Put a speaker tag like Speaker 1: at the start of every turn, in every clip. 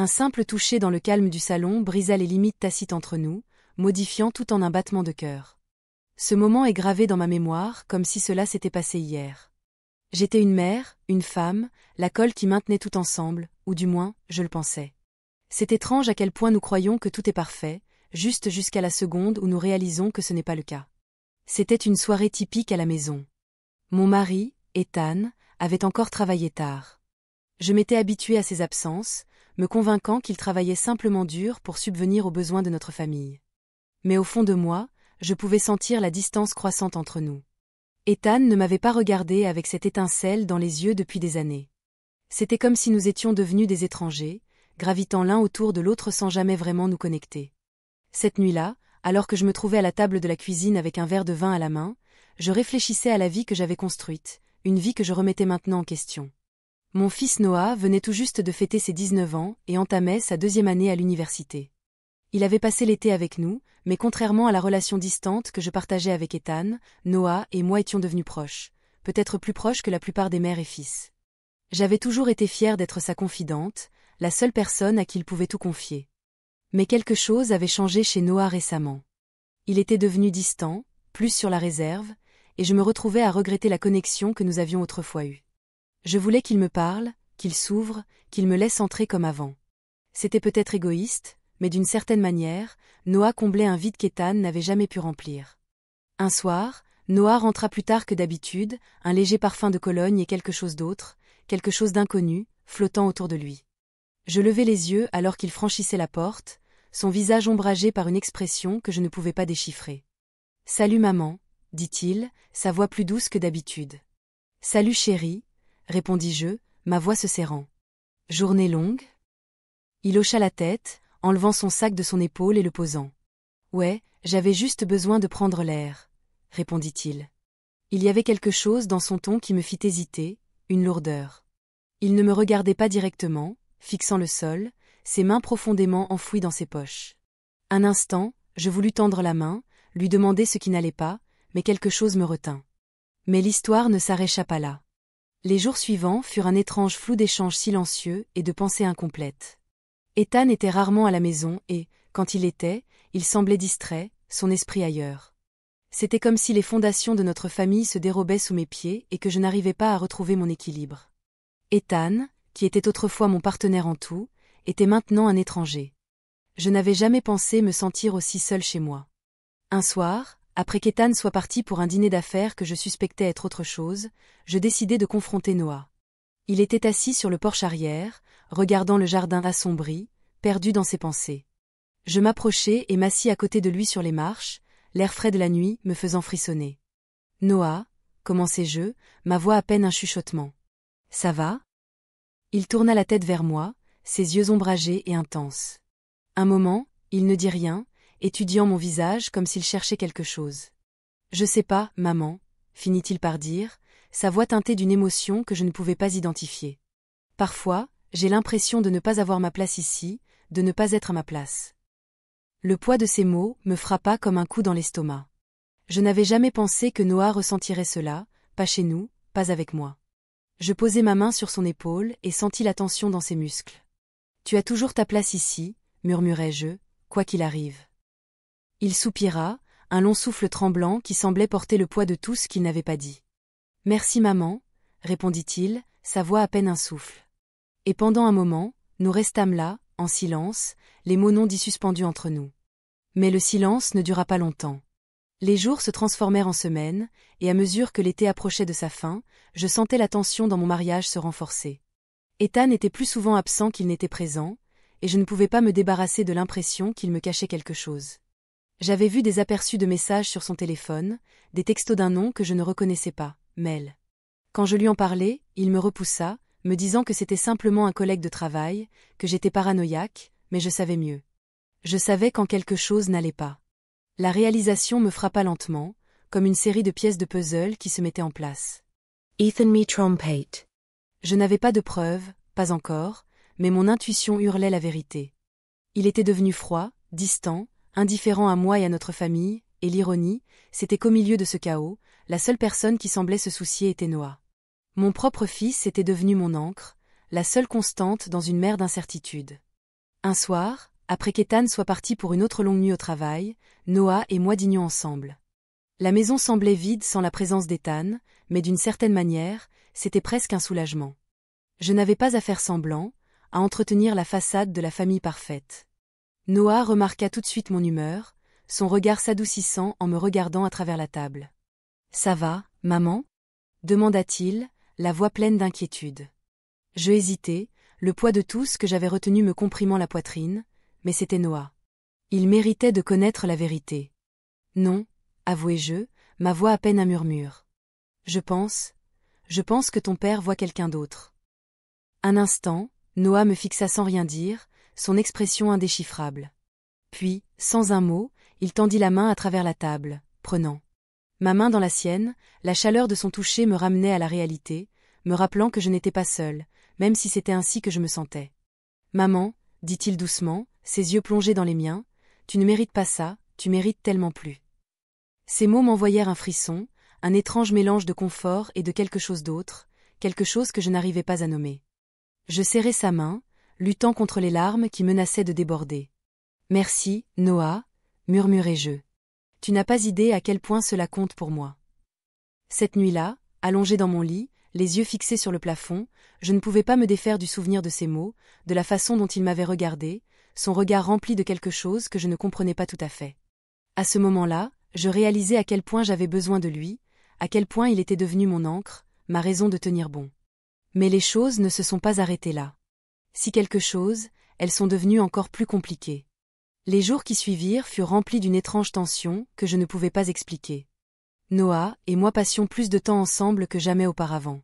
Speaker 1: Un simple toucher dans le calme du salon brisa les limites tacites entre nous, modifiant tout en un battement de cœur. Ce moment est gravé dans ma mémoire comme si cela s'était passé hier. J'étais une mère, une femme, la colle qui maintenait tout ensemble, ou du moins, je le pensais. C'est étrange à quel point nous croyons que tout est parfait, juste jusqu'à la seconde où nous réalisons que ce n'est pas le cas. C'était une soirée typique à la maison. Mon mari, Ethan, avait encore travaillé tard. Je m'étais habituée à ses absences, me convainquant qu'il travaillait simplement dur pour subvenir aux besoins de notre famille. Mais au fond de moi, je pouvais sentir la distance croissante entre nous. Ethan ne m'avait pas regardé avec cette étincelle dans les yeux depuis des années. C'était comme si nous étions devenus des étrangers, gravitant l'un autour de l'autre sans jamais vraiment nous connecter. Cette nuit-là, alors que je me trouvais à la table de la cuisine avec un verre de vin à la main, je réfléchissais à la vie que j'avais construite, une vie que je remettais maintenant en question. Mon fils Noah venait tout juste de fêter ses 19 ans et entamait sa 2e année à l'université. Il avait passé l'été avec nous, mais contrairement à la relation distante que je partageais avec Ethan, Noah et moi étions devenus proches, peut-être plus proches que la plupart des mères et fils. J'avais toujours été fière d'être sa confidente, la seule personne à qui il pouvait tout confier. Mais quelque chose avait changé chez Noah récemment. Il était devenu distant, plus sur la réserve, et je me retrouvais à regretter la connexion que nous avions autrefois eue. Je voulais qu'il me parle, qu'il s'ouvre, qu'il me laisse entrer comme avant. C'était peut-être égoïste, mais d'une certaine manière, Noah comblait un vide qu'Ethan n'avait jamais pu remplir. Un soir, Noah rentra plus tard que d'habitude, un léger parfum de Cologne et quelque chose d'autre, quelque chose d'inconnu, flottant autour de lui. Je levai les yeux alors qu'il franchissait la porte, son visage ombragé par une expression que je ne pouvais pas déchiffrer. « Salut maman », dit-il, sa voix plus douce que d'habitude. « Salut chérie », répondis-je, ma voix se serrant. « Journée longue ?» Il hocha la tête, enlevant son sac de son épaule et le posant. « Ouais, j'avais juste besoin de prendre l'air », répondit-il. Il y avait quelque chose dans son ton qui me fit hésiter, une lourdeur. Il ne me regardait pas directement, fixant le sol, ses mains profondément enfouies dans ses poches. Un instant, je voulus tendre la main, lui demander ce qui n'allait pas, mais quelque chose me retint. Mais l'histoire ne s'arrêta pas là. Les jours suivants furent un étrange flou d'échanges silencieux et de pensées incomplètes. Ethan était rarement à la maison et, quand il était, il semblait distrait, son esprit ailleurs. C'était comme si les fondations de notre famille se dérobaient sous mes pieds et que je n'arrivais pas à retrouver mon équilibre. Ethan, qui était autrefois mon partenaire en tout, était maintenant un étranger. Je n'avais jamais pensé me sentir aussi seule chez moi. Un soir, après qu'Ethan soit parti pour un dîner d'affaires que je suspectais être autre chose, je décidai de confronter Noah. Il était assis sur le porche arrière, regardant le jardin assombri, perdu dans ses pensées. Je m'approchai et m'assis à côté de lui sur les marches, l'air frais de la nuit me faisant frissonner. « Noah » commençai-je, ma voix à peine un chuchotement. « Ça va ?» Il tourna la tête vers moi, ses yeux ombragés et intenses. Un moment, il ne dit rien, étudiant mon visage comme s'il cherchait quelque chose. « Je sais pas, maman », finit-il par dire, sa voix teintée d'une émotion que je ne pouvais pas identifier. Parfois, j'ai l'impression de ne pas avoir ma place ici, de ne pas être à ma place. Le poids de ces mots me frappa comme un coup dans l'estomac. Je n'avais jamais pensé que Noah ressentirait cela, pas chez nous, pas avec moi. Je posai ma main sur son épaule et sentis la tension dans ses muscles. « Tu as toujours ta place ici, » murmurai-je, « quoi qu'il arrive. » Il soupira, un long souffle tremblant qui semblait porter le poids de tout ce qu'il n'avait pas dit. « Merci maman », répondit-il, sa voix à peine un souffle. Et pendant un moment, nous restâmes là, en silence, les mots non dits suspendus entre nous. Mais le silence ne dura pas longtemps. Les jours se transformèrent en semaines, et à mesure que l'été approchait de sa fin, je sentais la tension dans mon mariage se renforcer. Ethan était plus souvent absent qu'il n'était présent, et je ne pouvais pas me débarrasser de l'impression qu'il me cachait quelque chose. J'avais vu des aperçus de messages sur son téléphone, des textos d'un nom que je ne reconnaissais pas, Mel. Quand je lui en parlais, il me repoussa, me disant que c'était simplement un collègue de travail, que j'étais paranoïaque, mais je savais mieux. Je savais quand quelque chose n'allait pas. La réalisation me frappa lentement, comme une série de pièces de puzzle qui se mettaient en place.
Speaker 2: Ethan me trompait.
Speaker 1: Je n'avais pas de preuves, pas encore, mais mon intuition hurlait la vérité. Il était devenu froid, distant, indifférent à moi et à notre famille, et l'ironie, c'était qu'au milieu de ce chaos, la seule personne qui semblait se soucier était Noah. Mon propre fils était devenu mon ancre, la seule constante dans une mer d'incertitude. Un soir, après qu'Ethan soit parti pour une autre longue nuit au travail, Noah et moi dînions ensemble. La maison semblait vide sans la présence d'Ethan, mais d'une certaine manière, c'était presque un soulagement. Je n'avais pas à faire semblant, à entretenir la façade de la famille parfaite. Noah remarqua tout de suite mon humeur, son regard s'adoucissant en me regardant à travers la table. « Ça va, maman ?» demanda-t-il, la voix pleine d'inquiétude. Je hésitai, le poids de tout ce que j'avais retenu me comprimant la poitrine, mais c'était Noah. Il méritait de connaître la vérité. « Non, avouai-je, ma voix à peine un murmure. Je pense que ton père voit quelqu'un d'autre. » Un instant, Noah me fixa sans rien dire, son expression indéchiffrable. Puis, sans un mot, il tendit la main à travers la table, prenant ma main dans la sienne, la chaleur de son toucher me ramenait à la réalité, me rappelant que je n'étais pas seule, même si c'était ainsi que je me sentais. « Maman, dit-il doucement, ses yeux plongés dans les miens, tu ne mérites pas ça, tu mérites tellement plus. » Ces mots m'envoyèrent un frisson, un étrange mélange de confort et de quelque chose d'autre, quelque chose que je n'arrivais pas à nommer. Je serrai sa main, luttant contre les larmes qui menaçaient de déborder. « Merci, Noah, murmurai-je. Tu n'as pas idée à quel point cela compte pour moi. » Cette nuit-là, allongée dans mon lit, les yeux fixés sur le plafond, je ne pouvais pas me défaire du souvenir de ces mots, de la façon dont il m'avait regardé, son regard rempli de quelque chose que je ne comprenais pas tout à fait. À ce moment-là, je réalisais à quel point j'avais besoin de lui, à quel point il était devenu mon ancre, ma raison de tenir bon. Mais les choses ne se sont pas arrêtées là. Si quelque chose, elles sont devenues encore plus compliquées. Les jours qui suivirent furent remplis d'une étrange tension que je ne pouvais pas expliquer. Noah et moi passions plus de temps ensemble que jamais auparavant.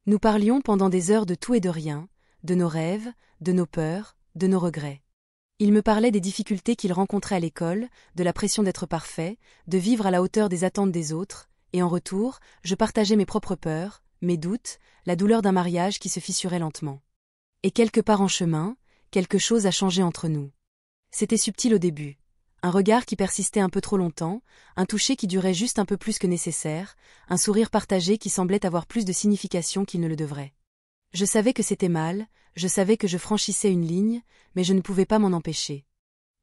Speaker 1: Nous parlions pendant des heures de tout et de rien, de nos rêves, de nos peurs, de nos regrets. Il me parlait des difficultés qu'il rencontrait à l'école, de la pression d'être parfait, de vivre à la hauteur des attentes des autres, et en retour, je partageais mes propres peurs, mes doutes, la douleur d'un mariage qui se fissurait lentement. Et quelque part en chemin, quelque chose a changé entre nous. C'était subtil au début. Un regard qui persistait un peu trop longtemps, un toucher qui durait juste un peu plus que nécessaire, un sourire partagé qui semblait avoir plus de signification qu'il ne le devrait. Je savais que c'était mal, je savais que je franchissais une ligne, mais je ne pouvais pas m'en empêcher.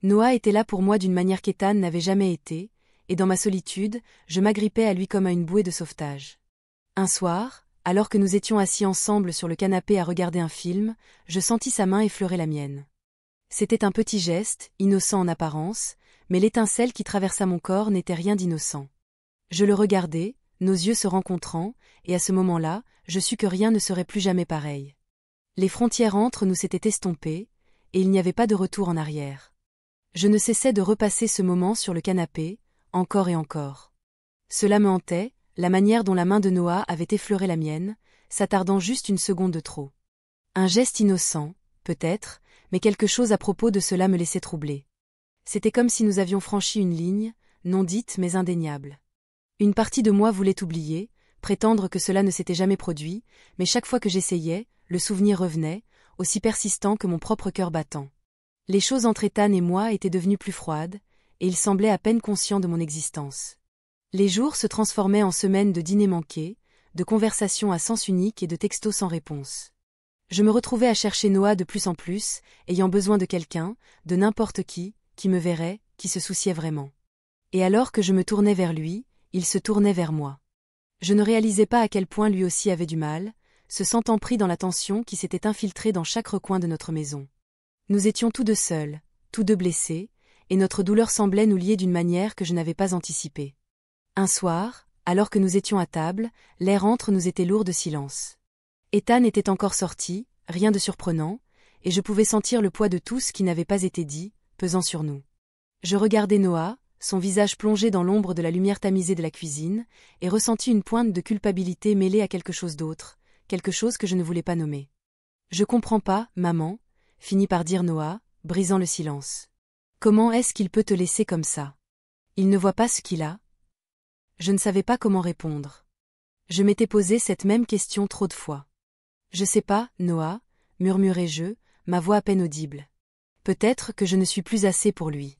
Speaker 1: Noah était là pour moi d'une manière qu'Ethan n'avait jamais été, et dans ma solitude, je m'agrippais à lui comme à une bouée de sauvetage. Un soir, alors que nous étions assis ensemble sur le canapé à regarder un film, je sentis sa main effleurer la mienne. C'était un petit geste, innocent en apparence, mais l'étincelle qui traversa mon corps n'était rien d'innocent. Je le regardai, nos yeux se rencontrant, et à ce moment-là, je sus que rien ne serait plus jamais pareil. Les frontières entre nous s'étaient estompées, et il n'y avait pas de retour en arrière. Je ne cessais de repasser ce moment sur le canapé, encore et encore. Cela me hantait, la manière dont la main de Noah avait effleuré la mienne, s'attardant juste une seconde de trop. Un geste innocent, peut-être, mais quelque chose à propos de cela me laissait troubler. C'était comme si nous avions franchi une ligne, non dite mais indéniable. Une partie de moi voulait oublier, prétendre que cela ne s'était jamais produit, mais chaque fois que j'essayais, le souvenir revenait, aussi persistant que mon propre cœur battant. Les choses entre Ethan et moi étaient devenues plus froides, et il semblait à peine conscient de mon existence. Les jours se transformaient en semaines de dîners manqués, de conversations à sens unique et de textos sans réponse. Je me retrouvais à chercher Noah de plus en plus, ayant besoin de quelqu'un, de n'importe qui me verrait, qui se souciait vraiment. Et alors que je me tournais vers lui, il se tournait vers moi. Je ne réalisais pas à quel point lui aussi avait du mal, se sentant pris dans la tension qui s'était infiltrée dans chaque recoin de notre maison. Nous étions tous deux seuls, tous deux blessés, et notre douleur semblait nous lier d'une manière que je n'avais pas anticipée. Un soir, alors que nous étions à table, l'air entre nous était lourd de silence. Ethan était encore sorti, rien de surprenant, et je pouvais sentir le poids de tout ce qui n'avait pas été dit, pesant sur nous. Je regardais Noah, son visage plongé dans l'ombre de la lumière tamisée de la cuisine, et ressentis une pointe de culpabilité mêlée à quelque chose d'autre, quelque chose que je ne voulais pas nommer. « Je comprends pas, maman », finit par dire Noah, brisant le silence. « Comment est-ce qu'il peut te laisser comme ça? Il ne voit pas ce qu'il a ?» Je ne savais pas comment répondre. Je m'étais posé cette même question trop de fois. « Je sais pas, Noah », murmurai-je, ma voix à peine audible. Peut-être que je ne suis plus assez pour lui.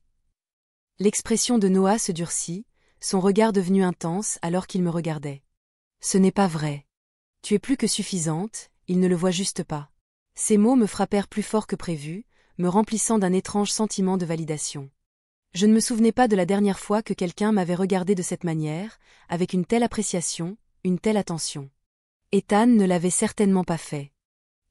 Speaker 1: L'expression de Noah se durcit, son regard devenu intense alors qu'il me regardait. Ce n'est pas vrai. Tu es plus que suffisante, il ne le voit juste pas. Ces mots me frappèrent plus fort que prévu, me remplissant d'un étrange sentiment de validation. Je ne me souvenais pas de la dernière fois que quelqu'un m'avait regardé de cette manière, avec une telle appréciation, une telle attention. Ethan ne l'avait certainement pas fait.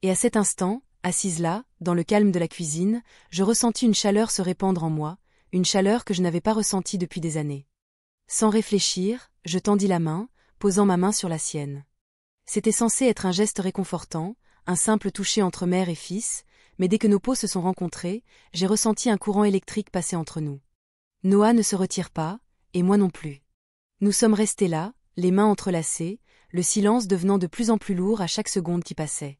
Speaker 1: Et à cet instant, assise là, dans le calme de la cuisine, je ressentis une chaleur se répandre en moi, une chaleur que je n'avais pas ressentie depuis des années. Sans réfléchir, je tendis la main, posant ma main sur la sienne. C'était censé être un geste réconfortant, un simple toucher entre mère et fils, mais dès que nos peaux se sont rencontrées, j'ai ressenti un courant électrique passer entre nous. Noah ne se retire pas, et moi non plus. Nous sommes restés là, les mains entrelacées, le silence devenant de plus en plus lourd à chaque seconde qui passait.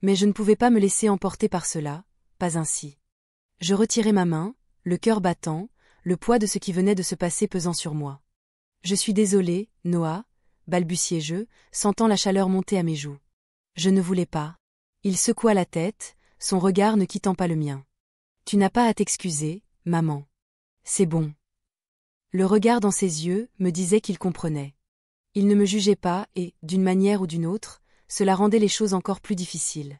Speaker 1: Mais je ne pouvais pas me laisser emporter par cela, pas ainsi. Je retirai ma main, le cœur battant, le poids de ce qui venait de se passer pesant sur moi. Je suis désolée, Noah, balbutiai-je, sentant la chaleur monter à mes joues. Je ne voulais pas. Il secoua la tête, son regard ne quittant pas le mien. Tu n'as pas à t'excuser, maman. C'est bon. Le regard dans ses yeux me disait qu'il comprenait. Il ne me jugeait pas et, d'une manière ou d'une autre, cela rendait les choses encore plus difficiles.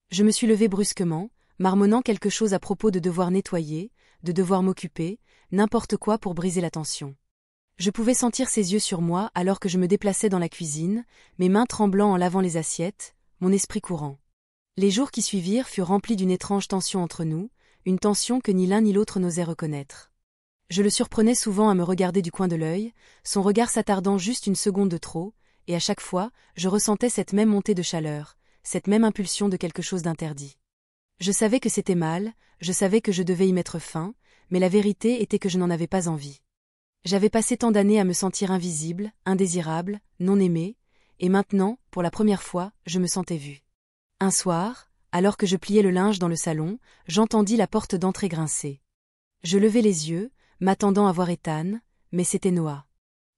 Speaker 1: Je me suis levée brusquement, marmonnant quelque chose à propos de devoir nettoyer, de devoir m'occuper, n'importe quoi pour briser la tension. Je pouvais sentir ses yeux sur moi alors que je me déplaçais dans la cuisine, mes mains tremblant en lavant les assiettes, mon esprit courant. Les jours qui suivirent furent remplis d'une étrange tension entre nous, une tension que ni l'un ni l'autre n'osait reconnaître. Je le surprenais souvent à me regarder du coin de l'œil, son regard s'attardant juste une seconde de trop, et à chaque fois, je ressentais cette même montée de chaleur, cette même impulsion de quelque chose d'interdit. Je savais que c'était mal, je savais que je devais y mettre fin, mais la vérité était que je n'en avais pas envie. J'avais passé tant d'années à me sentir invisible, indésirable, non aimée, et maintenant, pour la première fois, je me sentais vue. Un soir, alors que je pliais le linge dans le salon, j'entendis la porte d'entrée grincer. Je levai les yeux, m'attendant à voir Ethan, mais c'était Noah.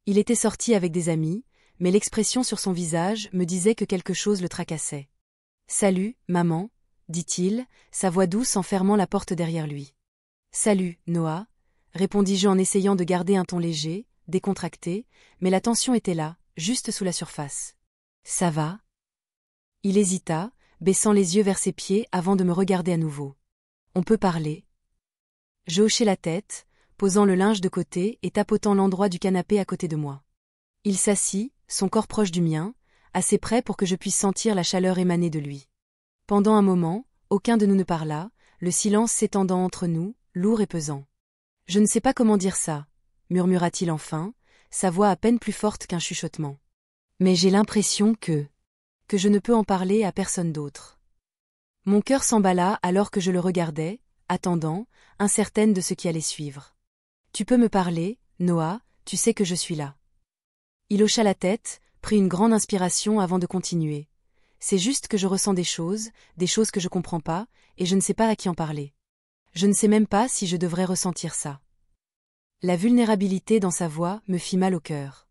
Speaker 1: Il était sorti avec des amis, mais l'expression sur son visage me disait que quelque chose le tracassait. « Salut, maman », dit-il, sa voix douce en fermant la porte derrière lui. « Salut, Noah », répondis-je en essayant de garder un ton léger, décontracté, mais la tension était là, juste sous la surface. « Ça va ?» Il hésita, baissant les yeux vers ses pieds avant de me regarder à nouveau. « On peut parler ?» Je hochai la tête, posant le linge de côté et tapotant l'endroit du canapé à côté de moi. Il s'assit, son corps proche du mien, assez près pour que je puisse sentir la chaleur émaner de lui. Pendant un moment, aucun de nous ne parla, le silence s'étendant entre nous, lourd et pesant. « Je ne sais pas comment dire ça », murmura-t-il enfin, sa voix à peine plus forte qu'un chuchotement. « Mais j'ai l'impression que je ne peux en parler à personne d'autre. » Mon cœur s'emballa alors que je le regardais, attendant, incertaine de ce qui allait suivre. « Tu peux me parler, Noah, tu sais que je suis là. » Il hocha la tête, prit une grande inspiration avant de continuer. « C'est juste que je ressens des choses que je comprends pas, et je ne sais pas à qui en parler. Je ne sais même pas si je devrais ressentir ça. » La vulnérabilité dans sa voix me fit mal au cœur.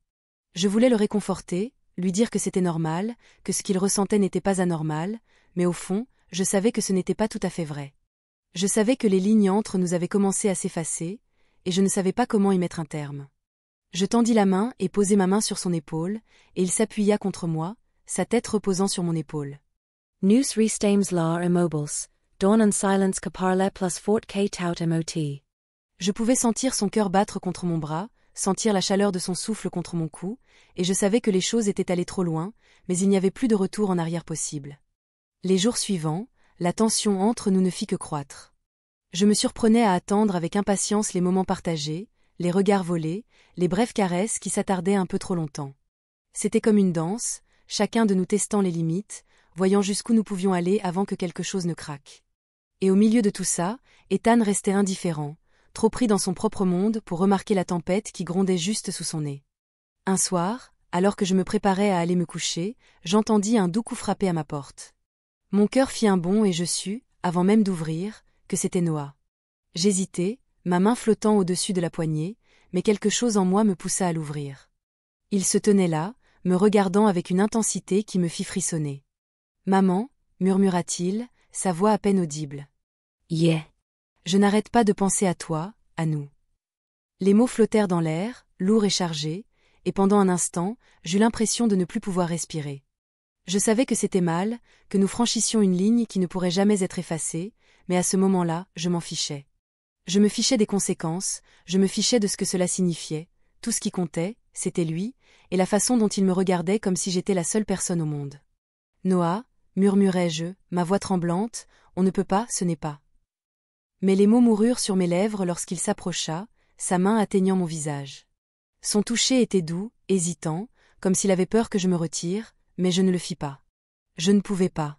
Speaker 1: Je voulais le réconforter, lui dire que c'était normal, que ce qu'il ressentait n'était pas anormal, mais au fond, je savais que ce n'était pas tout à fait vrai. Je savais que les lignes entre nous avaient commencé à s'effacer, et je ne savais pas comment y mettre un terme. Je tendis la main et posai ma main sur son épaule, et il s'appuya contre moi, sa tête reposant sur mon épaule.
Speaker 2: Nous restames la immobiles, dawn and silence caparla plus fort que tout mot.
Speaker 1: Je pouvais sentir son cœur battre contre mon bras, sentir la chaleur de son souffle contre mon cou, et je savais que les choses étaient allées trop loin, mais il n'y avait plus de retour en arrière possible. Les jours suivants, la tension entre nous ne fit que croître. Je me surprenais à attendre avec impatience les moments partagés, les regards volés, les brèves caresses qui s'attardaient un peu trop longtemps. C'était comme une danse, chacun de nous testant les limites, voyant jusqu'où nous pouvions aller avant que quelque chose ne craque. Et au milieu de tout ça, Ethan restait indifférent, trop pris dans son propre monde pour remarquer la tempête qui grondait juste sous son nez. Un soir, alors que je me préparais à aller me coucher, j'entendis un doux coup frapper à ma porte. Mon cœur fit un bond et je sus, avant même d'ouvrir, que c'était Noah. J'hésitai, ma main flottant au-dessus de la poignée, mais quelque chose en moi me poussa à l'ouvrir. Il se tenait là, me regardant avec une intensité qui me fit frissonner. « Maman » murmura-t-il, sa voix à peine audible. «
Speaker 2: Yeah.
Speaker 1: Je n'arrête pas de penser à toi, à nous. » Les mots flottèrent dans l'air, lourds et chargés, et pendant un instant, j'eus l'impression de ne plus pouvoir respirer. Je savais que c'était mal, que nous franchissions une ligne qui ne pourrait jamais être effacée, mais à ce moment-là, je m'en fichais. Je me fichais des conséquences, je me fichais de ce que cela signifiait, tout ce qui comptait, c'était lui, et la façon dont il me regardait comme si j'étais la seule personne au monde. Noah, murmurai-je, ma voix tremblante, on ne peut pas, ce n'est pas. Mais les mots moururent sur mes lèvres lorsqu'il s'approcha, sa main atteignant mon visage. Son toucher était doux, hésitant, comme s'il avait peur que je me retire, mais je ne le fis pas. Je ne pouvais pas.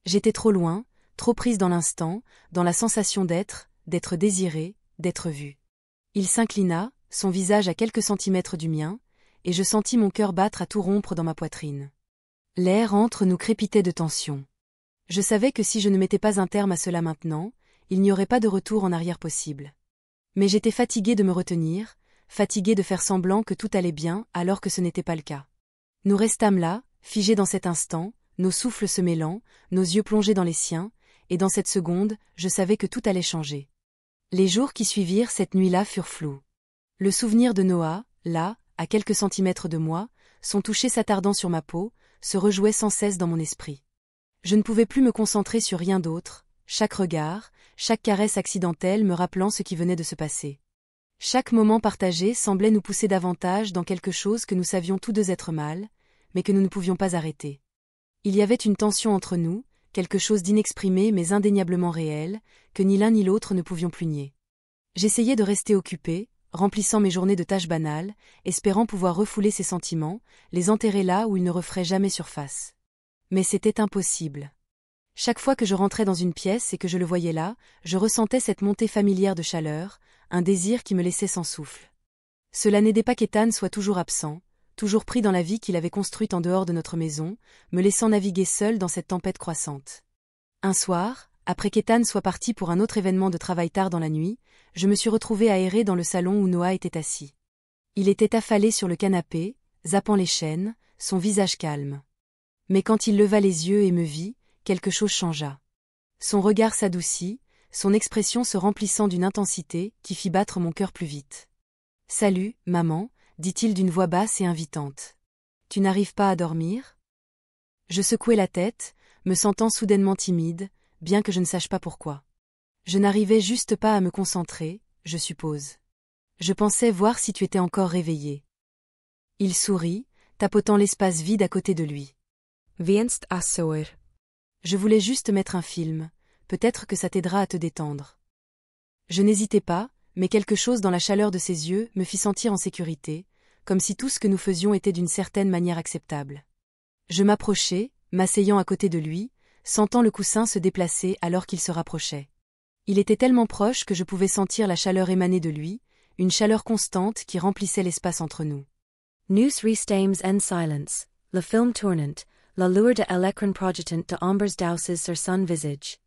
Speaker 1: J'étais trop loin, trop prise dans l'instant, dans la sensation d'être désirée, d'être vue. Il s'inclina, son visage à quelques centimètres du mien, et je sentis mon cœur battre à tout rompre dans ma poitrine. L'air entre nous crépitait de tension. Je savais que si je ne mettais pas un terme à cela maintenant, il n'y aurait pas de retour en arrière possible. Mais j'étais fatiguée de me retenir, fatiguée de faire semblant que tout allait bien alors que ce n'était pas le cas. Nous restâmes là, figés dans cet instant, nos souffles se mêlant, nos yeux plongés dans les siens, et dans cette seconde, je savais que tout allait changer. Les jours qui suivirent cette nuit-là furent flous. Le souvenir de Noah, là, à quelques centimètres de moi, son toucher s'attardant sur ma peau, se rejouait sans cesse dans mon esprit. Je ne pouvais plus me concentrer sur rien d'autre, chaque regard, chaque caresse accidentelle me rappelant ce qui venait de se passer. Chaque moment partagé semblait nous pousser davantage dans quelque chose que nous savions tous deux être mal, mais que nous ne pouvions pas arrêter. Il y avait une tension entre nous, quelque chose d'inexprimé mais indéniablement réel, que ni l'un ni l'autre ne pouvions plus nier. J'essayais de rester occupée, remplissant mes journées de tâches banales, espérant pouvoir refouler ces sentiments, les enterrer là où ils ne referaient jamais surface. Mais c'était impossible. Chaque fois que je rentrais dans une pièce et que je le voyais là, je ressentais cette montée familière de chaleur, un désir qui me laissait sans souffle. Cela n'aidait pas qu'Ethan soit toujours absent, toujours pris dans la vie qu'il avait construite en dehors de notre maison, me laissant naviguer seul dans cette tempête croissante. Un soir, après qu'Ethan soit parti pour un autre événement de travail tard dans la nuit, je me suis retrouvée à errer dans le salon où Noah était assis. Il était affalé sur le canapé, zappant les chaînes, son visage calme. Mais quand il leva les yeux et me vit, quelque chose changea. Son regard s'adoucit, son expression se remplissant d'une intensité qui fit battre mon cœur plus vite. « Salut, maman », dit-il d'une voix basse et invitante. « Tu n'arrives pas à dormir ?» Je secouai la tête, me sentant soudainement timide, bien que je ne sache pas pourquoi. Je n'arrivais juste pas à me concentrer, je suppose. Je pensais voir si tu étais encore réveillé. Il sourit, tapotant l'espace vide à côté de lui. « Vienst à soer. Je voulais juste mettre un film, peut-être que ça t'aidera à te détendre. » Je n'hésitais pas, mais quelque chose dans la chaleur de ses yeux me fit sentir en sécurité, comme si tout ce que nous faisions était d'une certaine manière acceptable. Je m'approchai, m'asseyant à côté de lui, sentant le coussin se déplacer alors qu'il se rapprochait. Il était tellement proche que je pouvais sentir la chaleur émaner de lui, une chaleur constante qui remplissait l'espace entre nous.
Speaker 2: Nous restames en silence, le film tournant, la lueur de l'écran projetant de ombres douces sur son visage.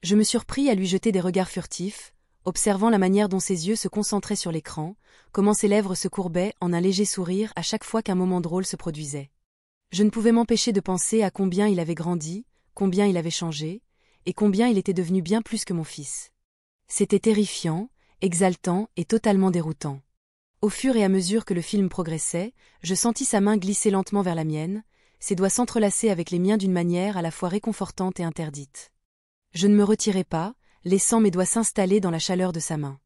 Speaker 1: Je me surpris à lui jeter des regards furtifs, observant la manière dont ses yeux se concentraient sur l'écran, comment ses lèvres se courbaient en un léger sourire à chaque fois qu'un moment drôle se produisait. Je ne pouvais m'empêcher de penser à combien il avait grandi, combien il avait changé, et combien il était devenu bien plus que mon fils. C'était terrifiant, exaltant et totalement déroutant. Au fur et à mesure que le film progressait, je sentis sa main glisser lentement vers la mienne, ses doigts s'entrelacer avec les miens d'une manière à la fois réconfortante et interdite. Je ne me retirai pas, laissant mes doigts s'installer dans la chaleur de sa main.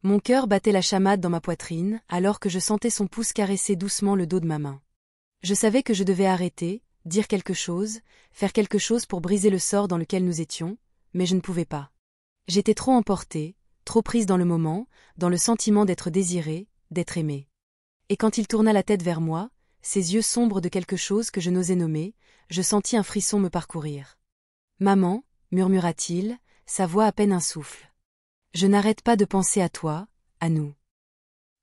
Speaker 1: Mon cœur battait la chamade dans ma poitrine, alors que je sentais son pouce caresser doucement le dos de ma main. Je savais que je devais arrêter, dire quelque chose, faire quelque chose pour briser le sort dans lequel nous étions, mais je ne pouvais pas. J'étais trop emportée, trop prise dans le moment, dans le sentiment d'être désirée, d'être aimée. Et quand il tourna la tête vers moi, ses yeux sombres de quelque chose que je n'osais nommer, je sentis un frisson me parcourir. « Maman », murmura-t-il, sa voix à peine un souffle. « Je n'arrête pas de penser à toi, à nous. »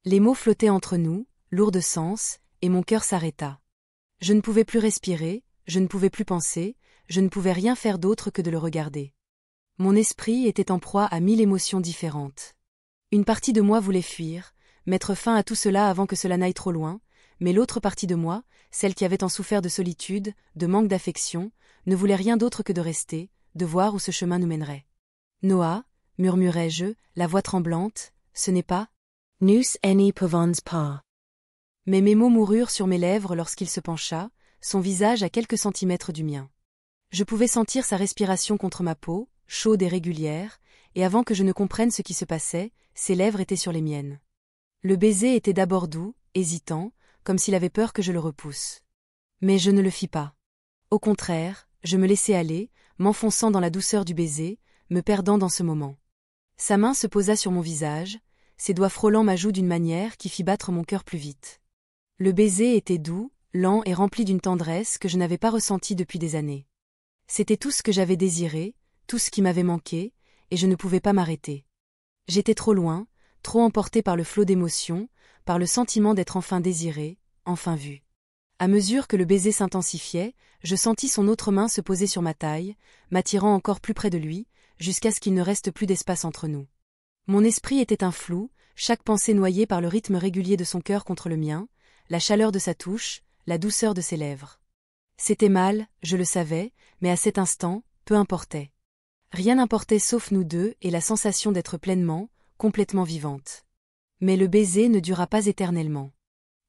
Speaker 1: Les mots flottaient entre nous, lourds de sens, et mon cœur s'arrêta. Je ne pouvais plus respirer, je ne pouvais plus penser, je ne pouvais rien faire d'autre que de le regarder. Mon esprit était en proie à 1000 émotions différentes. Une partie de moi voulait fuir, mettre fin à tout cela avant que cela n'aille trop loin, mais l'autre partie de moi, celle qui avait tant souffert de solitude, de manque d'affection, ne voulait rien d'autre que de rester, de voir où ce chemin nous mènerait. « Noah », murmurai-je, la voix tremblante, « ce n'est pas... » «
Speaker 2: Nous n'y pouvons pas. »
Speaker 1: Mais mes mots moururent sur mes lèvres lorsqu'il se pencha, son visage à quelques centimètres du mien. Je pouvais sentir sa respiration contre ma peau, chaude et régulière, et avant que je ne comprenne ce qui se passait, ses lèvres étaient sur les miennes. Le baiser était d'abord doux, hésitant, comme s'il avait peur que je le repousse. Mais je ne le fis pas. Au contraire, je me laissai aller, m'enfonçant dans la douceur du baiser, me perdant dans ce moment. Sa main se posa sur mon visage, ses doigts frôlant ma joue d'une manière qui fit battre mon cœur plus vite. Le baiser était doux, lent et rempli d'une tendresse que je n'avais pas ressentie depuis des années. C'était tout ce que j'avais désiré, tout ce qui m'avait manqué, et je ne pouvais pas m'arrêter. J'étais trop loin, trop emporté par le flot d'émotions, par le sentiment d'être enfin désiré, enfin vu. À mesure que le baiser s'intensifiait, je sentis son autre main se poser sur ma taille, m'attirant encore plus près de lui, jusqu'à ce qu'il ne reste plus d'espace entre nous. Mon esprit était un flou, chaque pensée noyée par le rythme régulier de son cœur contre le mien, la chaleur de sa touche, la douceur de ses lèvres. C'était mal, je le savais, mais à cet instant, peu importait. Rien n'importait sauf nous deux et la sensation d'être pleinement, complètement vivante. Mais le baiser ne dura pas éternellement.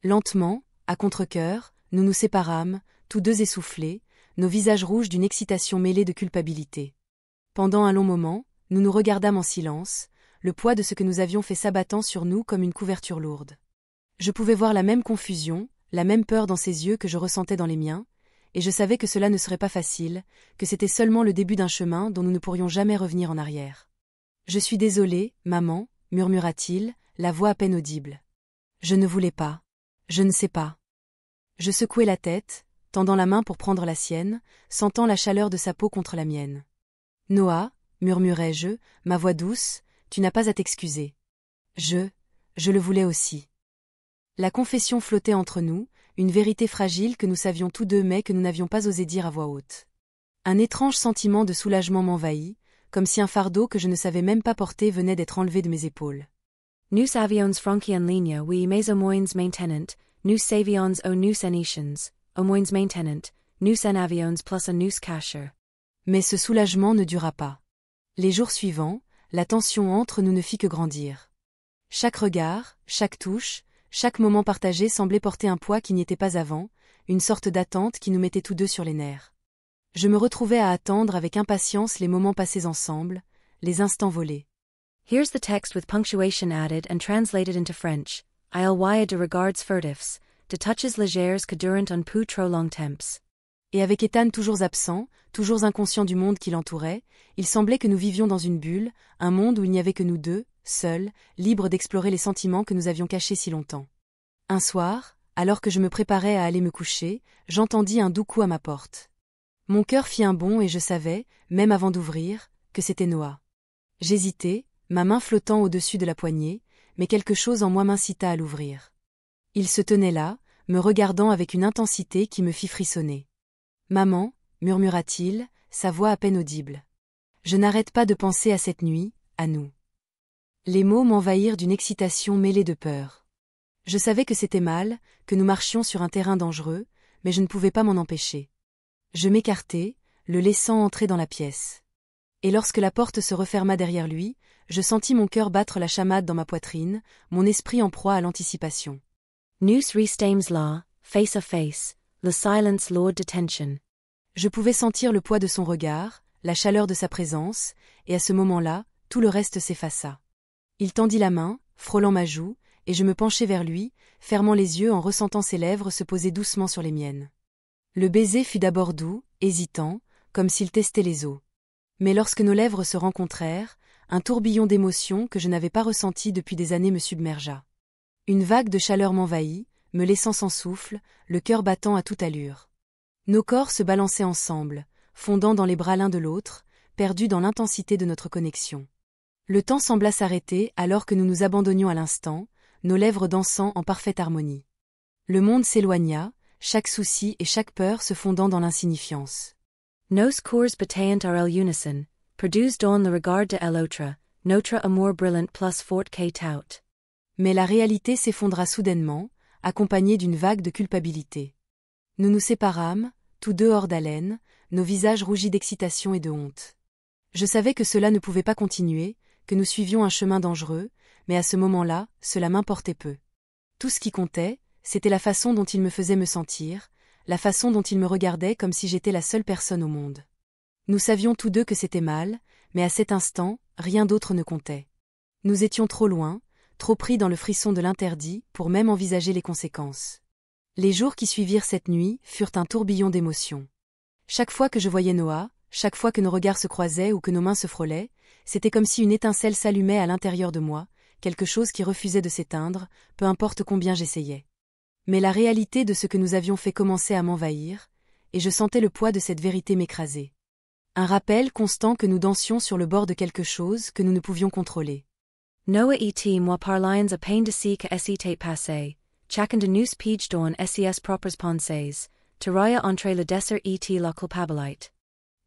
Speaker 1: Lentement, à contre-cœur, nous nous séparâmes, tous deux essoufflés, nos visages rouges d'une excitation mêlée de culpabilité. Pendant un long moment, nous nous regardâmes en silence, le poids de ce que nous avions fait s'abattant sur nous comme une couverture lourde. Je pouvais voir la même confusion, la même peur dans ses yeux que je ressentais dans les miens, et je savais que cela ne serait pas facile, que c'était seulement le début d'un chemin dont nous ne pourrions jamais revenir en arrière. « Je suis désolé, maman, murmura-t-il, la voix à peine audible. Je ne voulais pas. Je ne sais pas. Je secouai la tête, tendant la main pour prendre la sienne, sentant la chaleur de sa peau contre la mienne. Noah, murmurai-je, ma voix douce, tu n'as pas à t'excuser. Je le voulais aussi. La confession flottait entre nous, une vérité fragile que nous savions tous deux mais que nous n'avions pas osé dire à voix haute. Un étrange sentiment de soulagement m'envahit, comme si un fardeau que je ne savais même pas porter venait d'être enlevé de mes épaules.
Speaker 2: Nous avions franchi en ligne oui mais au moins maintenant, nous savions au nous enitions, au moins maintenant, nous en avions plus un nous cacher.
Speaker 1: Mais ce soulagement ne dura pas. Les jours suivants, la tension entre nous ne fit que grandir. Chaque regard, chaque touche, chaque moment partagé semblait porter un poids qui n'y était pas avant, une sorte d'attente qui nous mettait tous deux sur les nerfs. Je me retrouvais à attendre avec impatience les moments passés ensemble, les instants volés.
Speaker 2: Here's the text with punctuation added and translated into French. Il y a de regards furtifs, de touches légères que durant un peu trop long temps.
Speaker 1: Et avec Ethan toujours absent, toujours inconscient du monde qui l'entourait, il semblait que nous vivions dans une bulle, un monde où il n'y avait que nous deux, seuls, libres d'explorer les sentiments que nous avions cachés si longtemps. Un soir, alors que je me préparais à aller me coucher, j'entendis un doux coup à ma porte. Mon cœur fit un bond et je savais, même avant d'ouvrir, que c'était Noah. J'hésitai, ma main flottant au-dessus de la poignée, mais quelque chose en moi m'incita à l'ouvrir. Il se tenait là, me regardant avec une intensité qui me fit frissonner. « Maman » murmura-t-il, sa voix à peine audible. Je n'arrête pas de penser à cette nuit, à nous. Les mots m'envahirent d'une excitation mêlée de peur. Je savais que c'était mal, que nous marchions sur un terrain dangereux, mais je ne pouvais pas m'en empêcher. Je m'écartai, le laissant entrer dans la pièce. Et lorsque la porte se referma derrière lui, je sentis mon cœur battre la chamade dans ma poitrine, mon esprit en proie à l'anticipation.
Speaker 2: Nous restames là, face à face, le silence lourd de tension.
Speaker 1: Je pouvais sentir le poids de son regard, la chaleur de sa présence, et à ce moment-là, tout le reste s'effaça. Il tendit la main, frôlant ma joue, et je me penchai vers lui, fermant les yeux en ressentant ses lèvres se poser doucement sur les miennes. Le baiser fut d'abord doux, hésitant, comme s'il testait les os. Mais lorsque nos lèvres se rencontrèrent, un tourbillon d'émotions que je n'avais pas ressenti depuis des années me submergea. Une vague de chaleur m'envahit, me laissant sans souffle, le cœur battant à toute allure. Nos corps se balançaient ensemble, fondant dans les bras l'un de l'autre, perdus dans l'intensité de notre connexion. Le temps sembla s'arrêter alors que nous nous abandonnions à l'instant, nos lèvres dansant en parfaite harmonie. Le monde s'éloigna, chaque souci et chaque peur se fondant dans l'insignifiance.
Speaker 2: Nos corps bataillent à l'unisson, produisent dans le regard de l'autre, notre amour brillant plus fort que tout.
Speaker 1: Mais la réalité s'effondra soudainement, accompagnée d'une vague de culpabilité. Nous nous séparâmes, tous deux hors d'haleine, nos visages rougis d'excitation et de honte. Je savais que cela ne pouvait pas continuer, que nous suivions un chemin dangereux, mais à ce moment-là, cela m'importait peu. Tout ce qui comptait, c'était la façon dont il me faisait me sentir, la façon dont il me regardait comme si j'étais la seule personne au monde. Nous savions tous deux que c'était mal, Mais à cet instant, rien d'autre ne comptait. Nous étions trop loin, trop pris dans le frisson de l'interdit, pour même envisager les conséquences. Les jours qui suivirent cette nuit furent un tourbillon d'émotions. Chaque fois que je voyais Noah, chaque fois que nos regards se croisaient ou que nos mains se frôlaient, c'était comme si une étincelle s'allumait à l'intérieur de moi, quelque chose qui refusait de s'éteindre, peu importe combien j'essayais. Mais la réalité de ce que nous avions fait commençait à m'envahir, et je sentais le poids de cette vérité m'écraser. Un rappel constant que nous dansions sur le bord de quelque chose que nous ne pouvions contrôler.
Speaker 2: Noah et moi parlions a pain de si que ete passé, chacun de nous pige don ses propres pensées, teraya entre le desert et la culpabilité.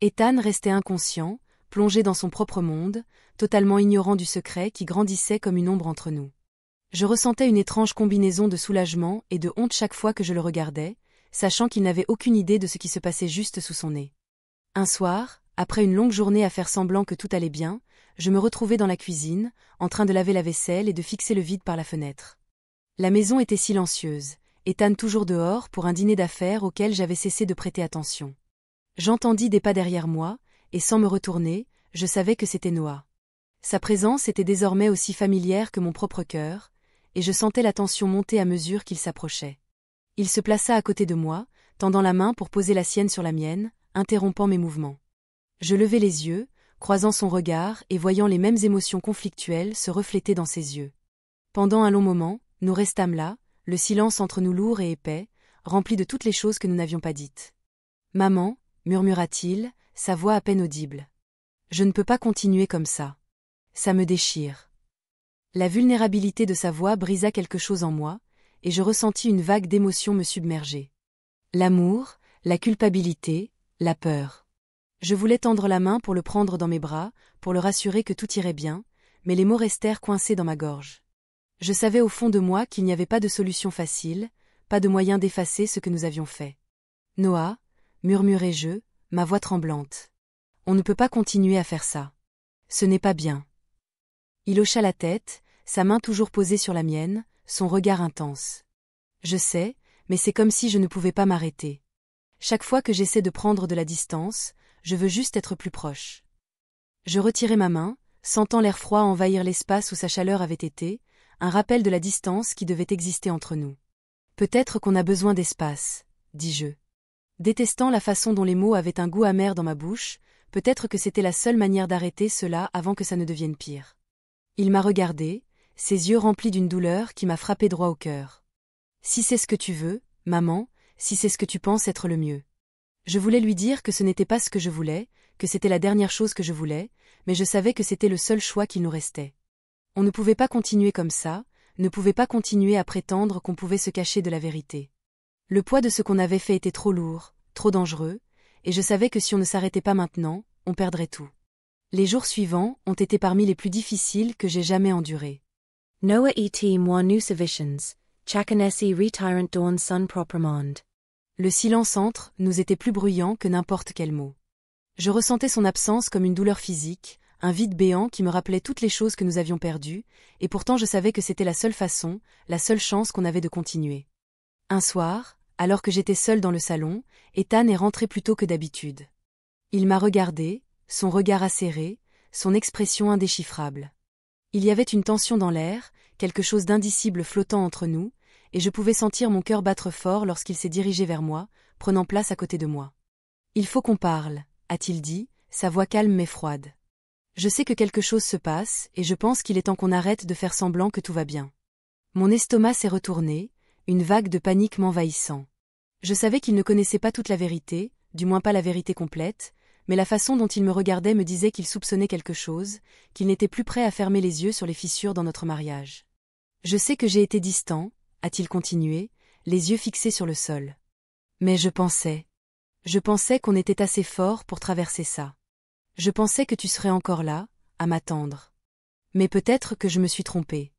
Speaker 1: Ethan restait inconscient, plongé dans son propre monde, totalement ignorant du secret qui grandissait comme une ombre entre nous. Je ressentais une étrange combinaison de soulagement et de honte chaque fois que je le regardais, sachant qu'il n'avait aucune idée de ce qui se passait juste sous son nez. Un soir, après une longue journée à faire semblant que tout allait bien, je me retrouvais dans la cuisine, en train de laver la vaisselle et de fixer le vide par la fenêtre. La maison était silencieuse, Ethan toujours dehors pour un dîner d'affaires auquel j'avais cessé de prêter attention. J'entendis des pas derrière moi, et sans me retourner, je savais que c'était Noah. Sa présence était désormais aussi familière que mon propre cœur, et je sentais la tension monter à mesure qu'il s'approchait. Il se plaça à côté de moi, tendant la main pour poser la sienne sur la mienne, interrompant mes mouvements. Je levai les yeux, croisant son regard et voyant les mêmes émotions conflictuelles se refléter dans ses yeux. Pendant un long moment, nous restâmes là, le silence entre nous lourd et épais, rempli de toutes les choses que nous n'avions pas dites. « Maman » murmura-t-il, sa voix à peine audible. « Je ne peux pas continuer comme ça. Ça me déchire. » La vulnérabilité de sa voix brisa quelque chose en moi, et je ressentis une vague d'émotions me submerger. L'amour, la culpabilité, la peur. Je voulais tendre la main pour le prendre dans mes bras, pour le rassurer que tout irait bien, mais les mots restèrent coincés dans ma gorge. Je savais au fond de moi qu'il n'y avait pas de solution facile, pas de moyen d'effacer ce que nous avions fait. « Noah » murmurai-je, ma voix tremblante. « On ne peut pas continuer à faire ça. Ce n'est pas bien. » Il hocha la tête, sa main toujours posée sur la mienne, son regard intense. « Je sais, mais c'est comme si je ne pouvais pas m'arrêter. Chaque fois que j'essaie de prendre de la distance, je veux juste être plus proche. » Je retirai ma main, sentant l'air froid envahir l'espace où sa chaleur avait été, un rappel de la distance qui devait exister entre nous. « Peut-être qu'on a besoin d'espace, » dis-je. Détestant la façon dont les mots avaient un goût amer dans ma bouche, peut-être que c'était la seule manière d'arrêter cela avant que ça ne devienne pire. Il m'a regardé, ses yeux remplis d'une douleur qui m'a frappé droit au cœur. « Si c'est ce que tu veux, maman, si c'est ce que tu penses être le mieux. » Je voulais lui dire que ce n'était pas ce que je voulais, que c'était la dernière chose que je voulais, mais je savais que c'était le seul choix qu'il nous restait. On ne pouvait pas continuer comme ça, ne pouvait pas continuer à prétendre qu'on pouvait se cacher de la vérité. Le poids de ce qu'on avait fait était trop lourd, trop dangereux, et je savais que si on ne s'arrêtait pas maintenant, on perdrait tout. Les jours suivants ont été parmi les plus difficiles que j'ai jamais endurés.
Speaker 2: Noah et moi nous visions, chacun si retirant don son propre monde.
Speaker 1: Le silence entre nous était plus bruyant que n'importe quel mot. Je ressentais son absence comme une douleur physique, un vide béant qui me rappelait toutes les choses que nous avions perdues, et pourtant je savais que c'était la seule façon, la seule chance qu'on avait de continuer. Un soir, alors que j'étais seule dans le salon, Ethan est rentré plus tôt que d'habitude. Il m'a regardé, son regard acéré, son expression indéchiffrable. Il y avait une tension dans l'air, quelque chose d'indicible flottant entre nous, et je pouvais sentir mon cœur battre fort lorsqu'il s'est dirigé vers moi, prenant place à côté de moi. « Il faut qu'on parle » a-t-il dit, sa voix calme mais froide. Je sais que quelque chose se passe, et je pense qu'il est temps qu'on arrête de faire semblant que tout va bien. Mon estomac s'est retourné, une vague de panique m'envahissant. Je savais qu'il ne connaissait pas toute la vérité, du moins pas la vérité complète, mais la façon dont il me regardait me disait qu'il soupçonnait quelque chose, qu'il n'était plus prêt à fermer les yeux sur les fissures dans notre mariage. Je sais que j'ai été distant, a-t-il continué, les yeux fixés sur le sol. Mais je pensais qu'on était assez fort pour traverser ça. Je pensais que tu serais encore là, à m'attendre. Mais peut-être que je me suis trompée.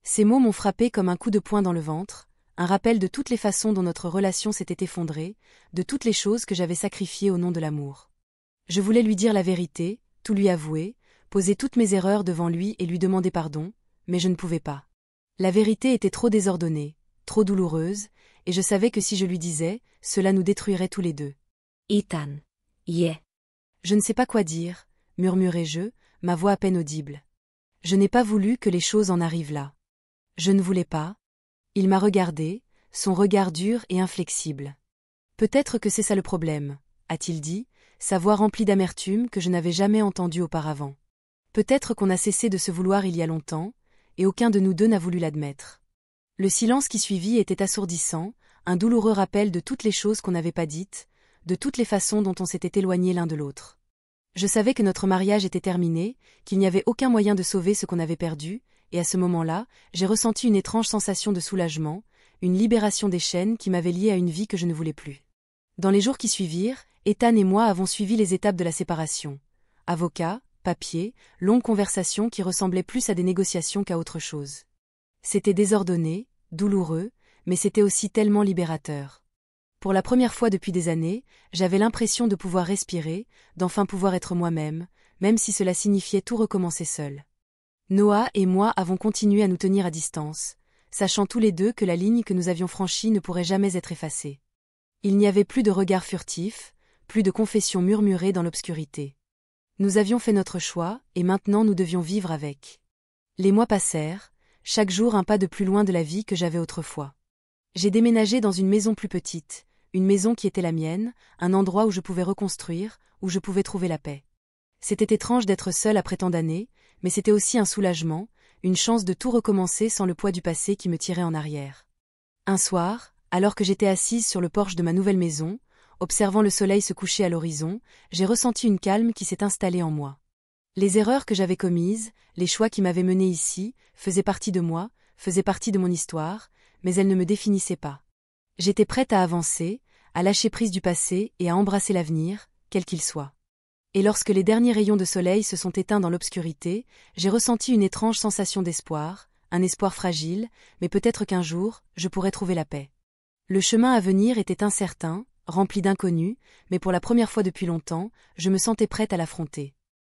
Speaker 1: Ces mots m'ont frappé comme un coup de poing dans le ventre, un rappel de toutes les façons dont notre relation s'était effondrée, de toutes les choses que j'avais sacrifiées au nom de l'amour. Je voulais lui dire la vérité, tout lui avouer, poser toutes mes erreurs devant lui et lui demander pardon, mais je ne pouvais pas. La vérité était trop désordonnée, trop douloureuse, et je savais que si je lui disais, cela nous détruirait tous les deux.
Speaker 2: Ethan. Yeah.
Speaker 1: Je ne sais pas quoi dire, murmurai-je, ma voix à peine audible. Je n'ai pas voulu que les choses en arrivent là. Je ne voulais pas. Il m'a regardé, son regard dur et inflexible. Peut-être que c'est ça le problème, a-t-il dit, sa voix remplie d'amertume que je n'avais jamais entendue auparavant. Peut-être qu'on a cessé de se vouloir il y a longtemps, et aucun de nous deux n'a voulu l'admettre. Le silence qui suivit était assourdissant, un douloureux rappel de toutes les choses qu'on n'avait pas dites, de toutes les façons dont on s'était éloigné l'un de l'autre. Je savais que notre mariage était terminé, qu'il n'y avait aucun moyen de sauver ce qu'on avait perdu, et à ce moment-là, j'ai ressenti une étrange sensation de soulagement, une libération des chaînes qui m'avaient liée à une vie que je ne voulais plus. Dans les jours qui suivirent, Ethan et moi avons suivi les étapes de la séparation. Avocat, papier, longues conversations qui ressemblaient plus à des négociations qu'à autre chose. C'était désordonné, douloureux, mais c'était aussi tellement libérateur. Pour la première fois depuis des années, j'avais l'impression de pouvoir respirer, d'enfin pouvoir être moi-même, même si cela signifiait tout recommencer seul. Noah et moi avons continué à nous tenir à distance, sachant tous les deux que la ligne que nous avions franchie ne pourrait jamais être effacée. Il n'y avait plus de regards furtifs, plus de confessions murmurées dans l'obscurité. Nous avions fait notre choix, et maintenant nous devions vivre avec. Les mois passèrent, chaque jour un pas de plus loin de la vie que j'avais autrefois. J'ai déménagé dans une maison plus petite, une maison qui était la mienne, un endroit où je pouvais reconstruire, où je pouvais trouver la paix. C'était étrange d'être seule après tant d'années, mais c'était aussi un soulagement, une chance de tout recommencer sans le poids du passé qui me tirait en arrière. Un soir, alors que j'étais assise sur le porche de ma nouvelle maison, observant le soleil se coucher à l'horizon, j'ai ressenti une calme qui s'est installée en moi. Les erreurs que j'avais commises, les choix qui m'avaient menée ici, faisaient partie de moi, faisaient partie de mon histoire, mais elles ne me définissaient pas. J'étais prête à avancer, à lâcher prise du passé et à embrasser l'avenir, quel qu'il soit. Et lorsque les derniers rayons de soleil se sont éteints dans l'obscurité, j'ai ressenti une étrange sensation d'espoir, un espoir fragile, mais peut-être qu'un jour, je pourrais trouver la paix. Le chemin à venir était incertain, rempli d'inconnus, mais pour la première fois depuis longtemps, je me sentais prête à l'affronter.